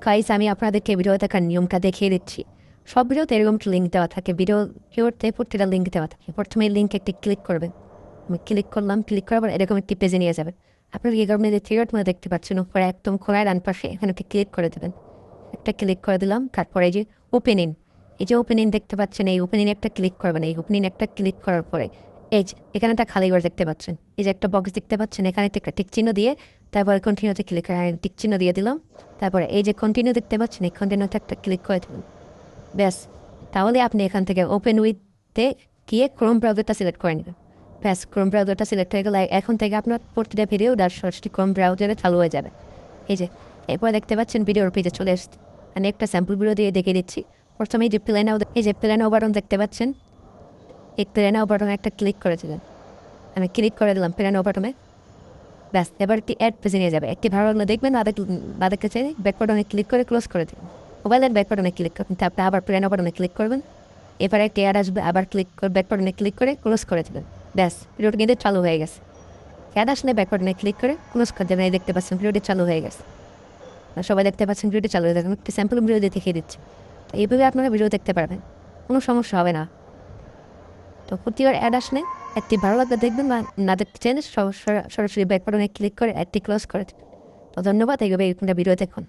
Guys আমি আপনাদেরকে video দেখার নিয়মটা দেখিয়ে দিচ্ছি। সব ভিডিওতে এরকম লিঙ্ক দেওয়া থাকে, ভিডিও ভিডিওতে প্রত্যেকটা লিঙ্ক দেওয়া থাকে। প্রথমে এই লিঙ্কে একটি ক্লিক করবেন, আমি ক্লিক করলাম, ক্লিক করার পর এরকম একটি পেজে নিয়ে যাবেন। আপনার এই কারণে যে থিয়েটার মধ্যে দেখতে পাচ্ছেন উপরে একদম খোলায় ডান পাশে এখানে একটি ক্লিক করে দেবেন। একটা ক্লিক করে দিলাম, তারপরে এই যে ওপেনিং, এই যে ওপেনিং দেখতে পাচ্ছেন, এই ওপেনিং একটা ক্লিক করবেন। এই ওপেনিং একটা ক্লিক করার পরে এই যে এখানে একটা খালি ঘর দেখতে পাচ্ছেন, এই যে একটা বক্স দেখতে পাচ্ছেন, এখানে একটা টিক চিহ্ন দিয়ে তারপরে কন্টিনিউতে ক্লিক করে টিক চিহ্ন দিয়ে দিলাম। তারপরে এই যে কন্টিনিউ দেখতে পাচ্ছেন, এই কন্টিনিউতে একটা ক্লিক করে দেবেন। ব্যাস, তাহলে আপনি এখান থেকে ওপেন উইথে গিয়ে ক্রোম ব্রাউজারটা সিলেক্ট করে নেবেন। ব্যাস, ক্রোম ব্রাউজারটা সিলেক্ট হয়ে গেলে এখন থেকে আপনার প্রতিটা ভিডিও সরাসরি ক্রোম ব্রাউজারে চালু হয়ে যাবে। এই যে এরপর দেখতে পাচ্ছেন ভিডিওর পেজে চলে এসছে। আমি একটা স্যাম্পল ভিডিও দিয়ে দেখিয়ে দিচ্ছি। প্রথমে এই যে প্লেন বাটন দেখতে পাচ্ছেন, এই প্লেন বাটনে একটা ক্লিক করে দিলেন। আমি ক্লিক করে দিলাম প্লেন বাটনে। ব্যাস, এবার একটি অ্যাড পেজে নিয়ে যাবে। একটি ভালো লাগলে দেখবেন, তাদেরকে চাই ব্যাক বাটনে ক্লিক করে ক্লোজ করে দেবেন। মোবাইলের ব্যাক বাটনে ক্লিক করবেন, তারপরে আবার প্লেন বাটনে ক্লিক করবেন। এবার একটি অ্যাড আসবে, আবার ব্যাক বাটনে ক্লিক করে ক্লোজ করে দেবেন। ব্যাস, ভিডিওটি কিন্তু চালু হয়ে গেছে। অ্যাড আসলে ব্যাক বাটনে ক্লিক করে ক্লোজ করে দেবেন। এই দেখতে পাচ্ছেন ভিডিওটি চালু হয়ে গেছে। সবাই দেখতে পাচ্ছেন ভিডিওটি চালু হয়ে গেছে। একটি স্যাম্পল ভিডিও দিয়ে দেখিয়ে দিচ্ছি। তো এইভাবে আপনারা ভিডিও দেখতে পারবেন, কোনো সমস্যা হবে না। তো প্রতিবার অ্যাড আসলে একটি ভালো লাগলে দেখবেন, বা না দেখতে চাইলে সরাসরি ব্যাক বাটনে ক্লিক করে অ্যাডটি ক্লোজ করে দেবেন। তো ধন্যবাদ, এইভাবে ভিডিও দেখুন।